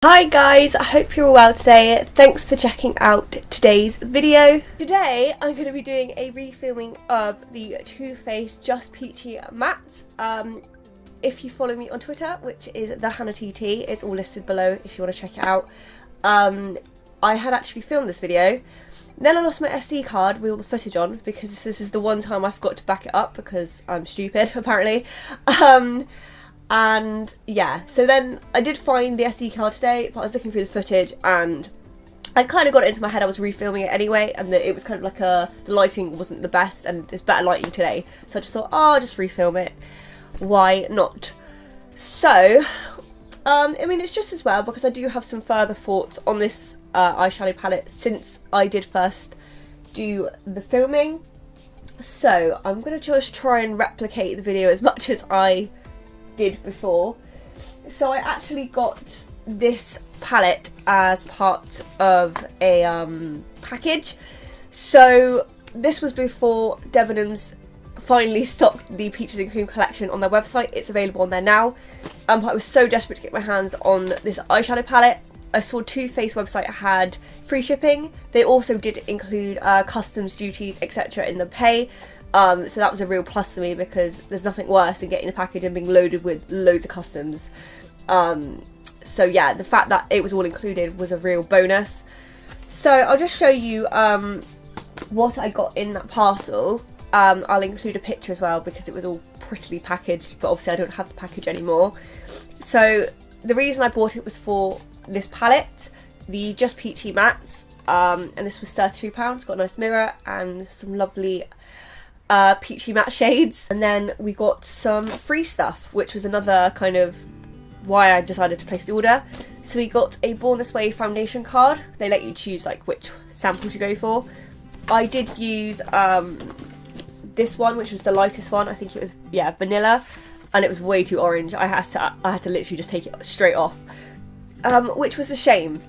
Hi guys, I hope you're all well today. Thanks for checking out today's video. Today I'm going to be doing a refilming of the Too Faced Just Peachy mattes. If you follow me on Twitter, which is TheHannahTT, it's all listed below if you want to check it out. I had actually filmed this video, then I lost my SD card with all the footage on because this is the one time I forgot to back it up because I'm stupid apparently. And yeah, so then I did find the SD card today, but I was looking through the footage and I kind of got it into my head I was refilming it anyway, and that it was kind of like the lighting wasn't the best and there's better lighting today. So I just thought, oh, I'll just refilm it. Why not? So, I mean, it's just as well because I do have some further thoughts on this eyeshadow palette since I did first do the filming. So I'm going to just try and replicate the video as much as I did before. So I actually got this palette as part of a package. So this was before Debenhams finally stocked the Peaches and Cream collection on their website. It's available on there now. But I was so desperate to get my hands on this eyeshadow palette. I saw Too Faced website had free shipping. They also did include customs duties, etc. in the pay. So that was a real plus to me because there's nothing worse than getting a package and being loaded with loads of customs. So yeah, the fact that it was all included was a real bonus. So I'll just show you what I got in that parcel. I'll include a picture as well because it was all prettily packaged, but obviously I don't have the package anymore. So the reason I bought it was for this palette, the Just Peachy mattes, and this was £33. Got a nice mirror and some lovely peachy matte shades, and then we got some free stuff, which was another kind of why I decided to place the order. So we got a Born This Way foundation card. They let you choose like which samples you go for. I did use this one, which was the lightest one. I think it was, yeah, vanilla, and it was way too orange. I had to literally just take it straight off, which was a shame.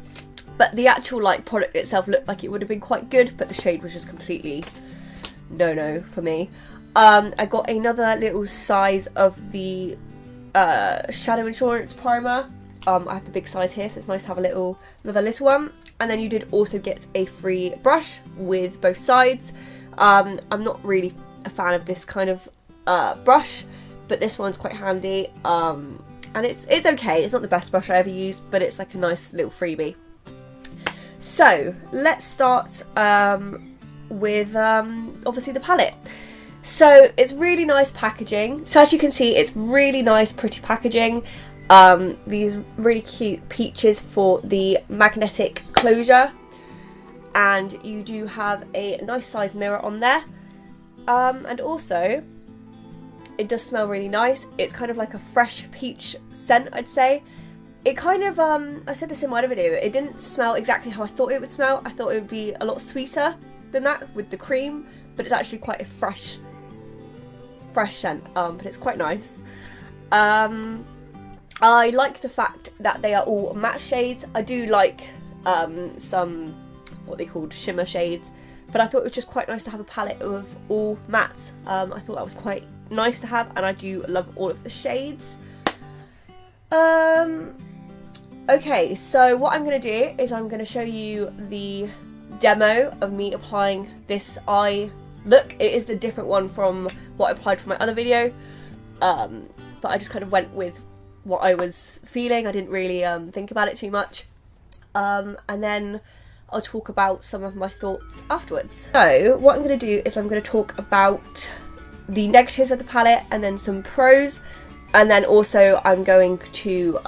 But the actual like product itself looked like it would have been quite good, but the shade was just completely no for me. I got another little size of the Shadow Insurance primer. I have the big size here, so it's nice to have another little one. And then you did also get a free brush with both sides. I'm not really a fan of this kind of brush, but this one's quite handy. And it's okay. It's not the best brush I ever used, but it's like a nice little freebie. So let's start with obviously the palette. So it's really nice packaging. So as you can see, it's really nice, pretty packaging. These really cute peaches for the magnetic closure, and you do have a nice size mirror on there. And also, it does smell really nice. It's kind of like a fresh peach scent, I'd say. It kind of, I said this in my other video, it didn't smell exactly how I thought it would smell. I thought it would be a lot sweeter than that with the cream, but it's actually quite a fresh scent, but it's quite nice. I like the fact that they are all matte shades. I do like some what they called shimmer shades, but I thought it was just quite nice to have a palette of all mattes. I thought that was quite nice to have, and I do love all of the shades. Okay, so what I'm going to do is I'm going to show you the demo of me applying this eye look. It is the different one from what I applied for my other video, but I just kind of went with what I was feeling. I didn't really think about it too much, and then I'll talk about some of my thoughts afterwards. So what I'm going to do is I'm going to talk about the negatives of the palette and then some pros, and then also I'm going to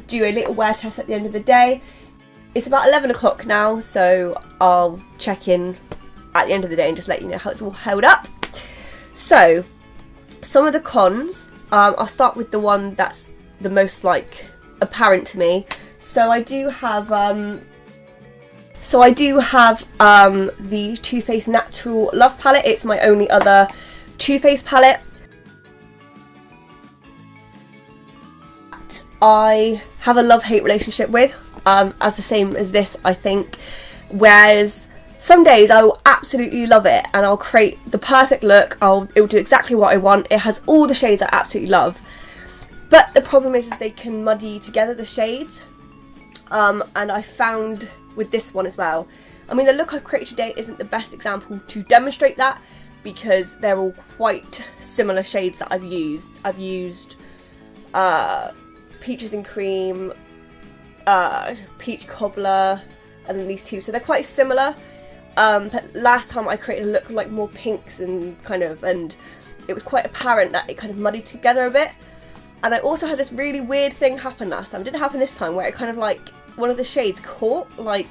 do a little wear test at the end of the day. It's about 11 o'clock now, so I'll check in at the end of the day and just let you know how it's all held up. So, some of the cons, I'll start with the one that's the most like apparent to me. So I do have the Too Faced Natural Love palette. It's my only other Too Faced palette. I have a love-hate relationship with, as the same as this, I think. Whereas some days I will absolutely love it and I'll create the perfect look. It will do exactly what I want. It has all the shades I absolutely love. But the problem is they can muddy together the shades. And I found with this one as well, I mean the look I've created today isn't the best example to demonstrate that, because they're all quite similar shades that I've used. I've used Peaches and Cream, Peach Cobbler, and then these two, so they're quite similar. But last time I created a look like more pinks and and it was quite apparent that it kind of muddied together a bit. And I also had this really weird thing happen last time. It didn't happen this time, where it kind of like one of the shades caught, like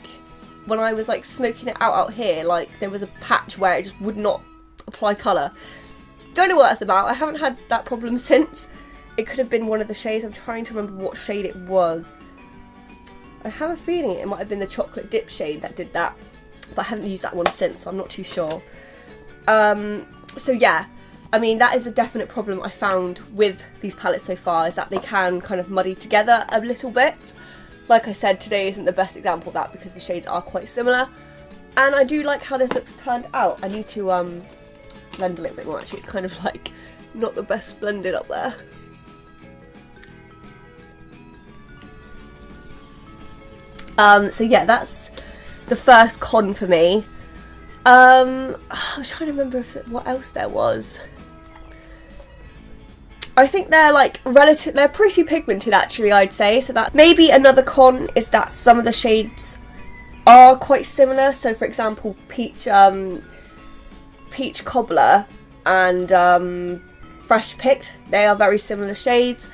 when I was like smoking it out here, like there was a patch where it just would not apply colour. Don't know what that's about. I haven't had that problem since. It could have been one of the shades. I'm trying to remember what shade it was. I have a feeling it might have been the chocolate dip shade that did that, but I haven't used that one since, so I'm not too sure. So yeah, I mean that is a definite problem I found with these palettes so far, is that they can kind of muddy together a little bit. Like I said, today isn't the best example of that because the shades are quite similar. And I do like how this looks turned out. I need to blend a little bit more actually. It's kind of like not the best blended up there. So yeah, that's the first con for me. I was trying to remember what else there was. I think they're like they're pretty pigmented actually, I'd say. So that maybe another con is that some of the shades are quite similar. So for example, Peach Cobbler and Fresh Picked, they are very similar shades.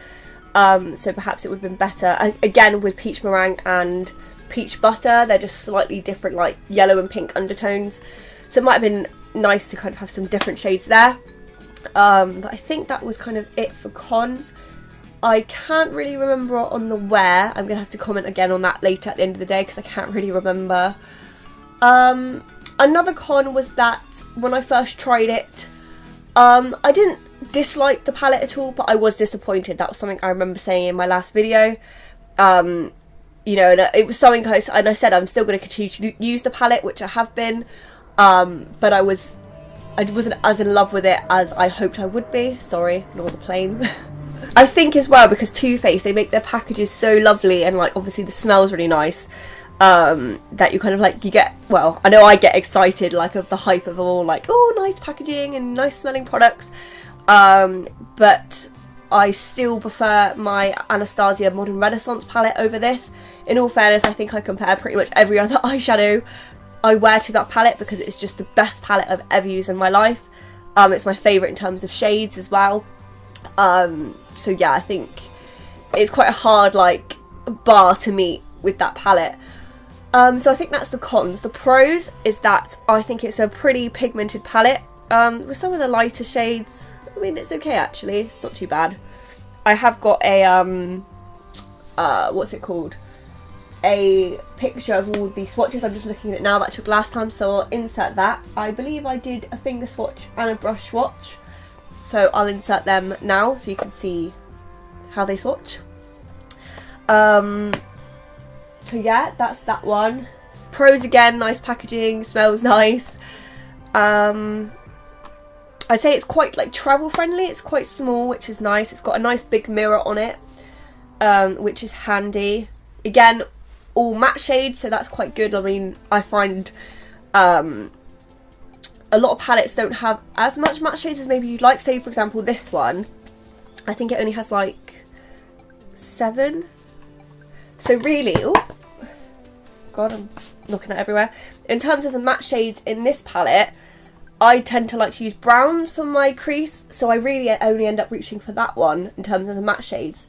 So perhaps it would have been better. Again, with Peach Meringue and Peach Butter, they're just slightly different, like yellow and pink undertones. So it might have been nice to kind of have some different shades there. But I think that was kind of it for cons. I can't really remember on the wear. I'm going to have to comment again on that later at the end of the day because I can't really remember. Another con was that when I first tried it, I didn't dislike the palette at all, but I was disappointed. That was something I remember saying in my last video. You know, and it was something and I said I'm still going to continue to use the palette, which I have been, but I wasn't as in love with it as I hoped I would be. Sorry, ignore the plane. I think as well, because Too Faced, they make their packages so lovely, and like obviously the smell's really nice, that you kind of like, you get, well, I know I get excited like of the hype of all like, oh, nice packaging and nice smelling products, but I still prefer my Anastasia Modern Renaissance palette over this. In all fairness, I think I compare pretty much every other eyeshadow I wear to that palette because it's just the best palette I've ever used in my life. It's my favourite in terms of shades as well. So yeah, I think it's quite a hard like bar to meet with that palette. So I think that's the cons. The pros is that I think it's a pretty pigmented palette. With some of the lighter shades, I mean, it's okay actually. It's not too bad. I have got a what's it called? A picture of all the swatches. I'm just looking at it now that I took last time, so I'll insert that. I believe I did a finger swatch and a brush swatch, so I'll insert them now so you can see how they swatch. So yeah, that's that one. Pros again, nice packaging, smells nice. I'd say it's quite like travel friendly. It's quite small, which is nice. It's got a nice big mirror on it, which is handy. Again, all matte shades, so that's quite good. I mean, I find a lot of palettes don't have as much matte shades as maybe you'd like. Say for example this one, I think it only has like 7. So really, oh god, I'm looking at everywhere. In terms of the matte shades in this palette, I tend to like to use browns for my crease, so I really only end up reaching for that one in terms of the matte shades.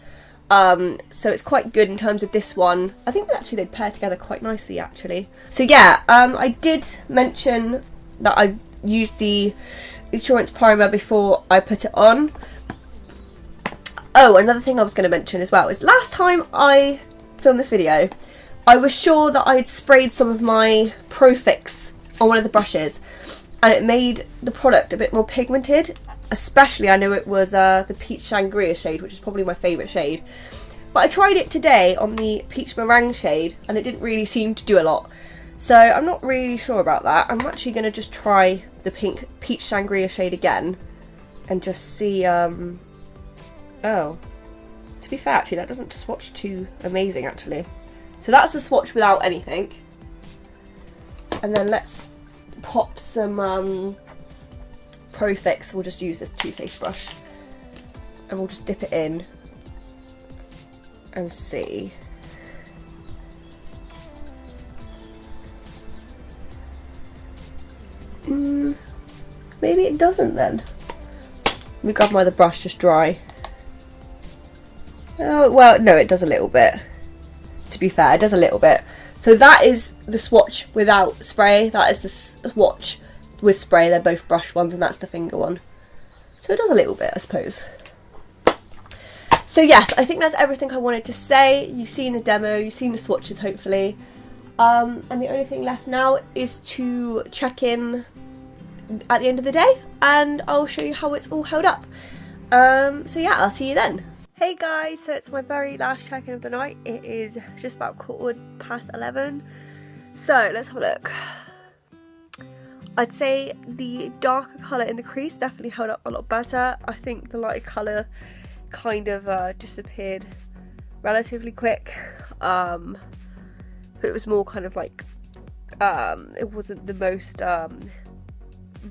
So it's quite good in terms of this one. I think actually they'd pair together quite nicely actually. So yeah, I did mention that I've used the insurance primer before I put it on. Oh, another thing I was going to mention as well is last time I filmed this video, I was sure that I'd sprayed some of my Pro Fix on one of the brushes and it made the product a bit more pigmented. Especially, I know it was the Peach Sangria shade, which is probably my favourite shade. But I tried it today on the Peach Meringue shade, and it didn't really seem to do a lot. So I'm not really sure about that. I'm actually going to just try the pink Peach Sangria shade again, and just see, oh. To be fair, actually, that doesn't swatch too amazing, actually. So that's the swatch without anything. And then let's pop some Pro Fix. We'll just use this Too Faced brush. And we'll just dip it in and see. Maybe it doesn't then. Let me grab my other brush, just dry. Oh, well, no, it does a little bit. To be fair, it does a little bit. So that is the swatch without spray. That is the swatch with spray. They're both brush ones, and that's the finger one. So it does a little bit, I suppose. So yes, I think that's everything I wanted to say. You've seen the demo, you've seen the swatches, hopefully. And the only thing left now is to check in at the end of the day, and I'll show you how it's all held up. So yeah, I'll see you then. Hey guys, so it's my very last check-in of the night. It is just about 11:15. So let's have a look. I'd say the darker colour in the crease definitely held up a lot better. I think the lighter colour kind of disappeared relatively quick, but it was more kind of like, it wasn't the most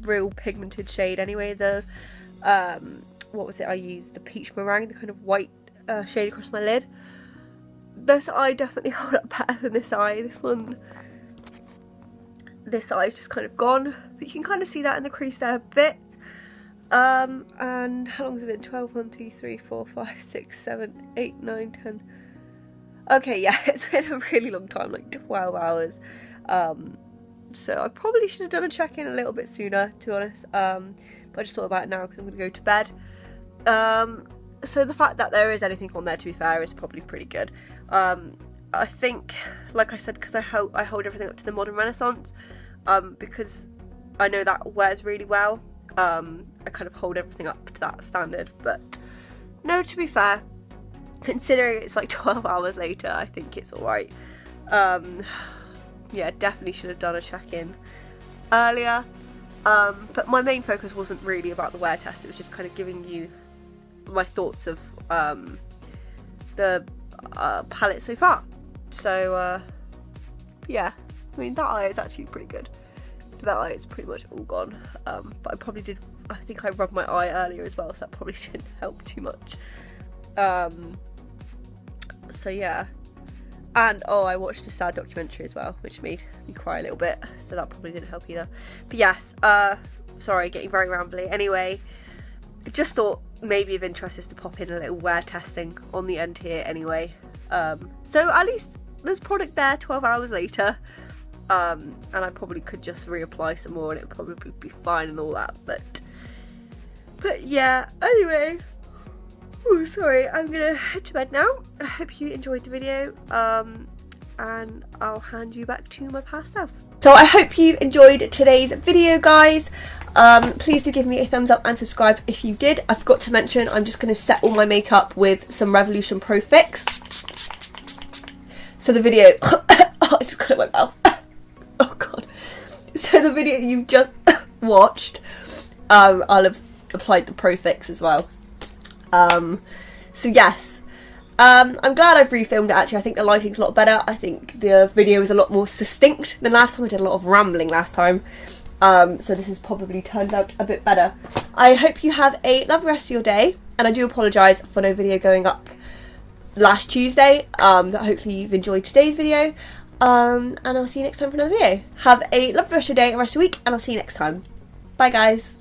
real pigmented shade anyway. The what was it I used? The Peach Meringue, the kind of white shade across my lid. This eye definitely held up better than this eye. This eye is just kind of gone, but you can kind of see that in the crease there a bit. And how long has it been? 12, 1, 2, 3, 4, 5, 6, 7, 8, 9, 10. Okay, yeah, it's been a really long time, like 12 hours. So I probably should have done a check-in a little bit sooner, to be honest. But I just thought about it now because I'm going to go to bed. So the fact that there is anything on there, to be fair, is probably pretty good. I think, like I said, because I hold everything up to the Modern Renaissance, because I know that wears really well. I kind of hold everything up to that standard. But no, to be fair, considering it's like 12 hours later, I think it's alright. Yeah, definitely should have done a check-in earlier. But my main focus wasn't really about the wear test. It was just kind of giving you my thoughts of the palette so far. So yeah, I mean, that eye is actually pretty good. That eye is pretty much all gone. But I think I rubbed my eye earlier as well, so that probably didn't help too much. So yeah. And oh, I watched a sad documentary as well, which made me cry a little bit, so that probably didn't help either. But yes, sorry, getting very rambly. Anyway, just thought maybe of interest is to pop in a little wear testing on the end here anyway. So at least there's product there 12 hours later. And I probably could just reapply some more and it'd probably be fine and all that. But yeah, anyway. Oh, sorry, I'm gonna head to bed now. I hope you enjoyed the video, and I'll hand you back to my past self. So I hope you enjoyed today's video, guys. Please do give me a thumbs up and subscribe if you did. I forgot to mention, I'm just going to set all my makeup with some Revolution Pro Fix. So the video... oh, I just got it in my mouth. Oh god. So the video you've just watched, I'll have applied the Pro Fix as well. So yes, I'm glad I've refilmed it actually. I think the lighting's a lot better. I think the video is a lot more succinct than last time. I did a lot of rambling last time. So this has probably turned out a bit better. I hope you have a lovely rest of your day, and I do apologise for no video going up last Tuesday. Hopefully you've enjoyed today's video, and I'll see you next time for another video. Have a lovely rest of your day and rest of your week, and I'll see you next time. Bye guys.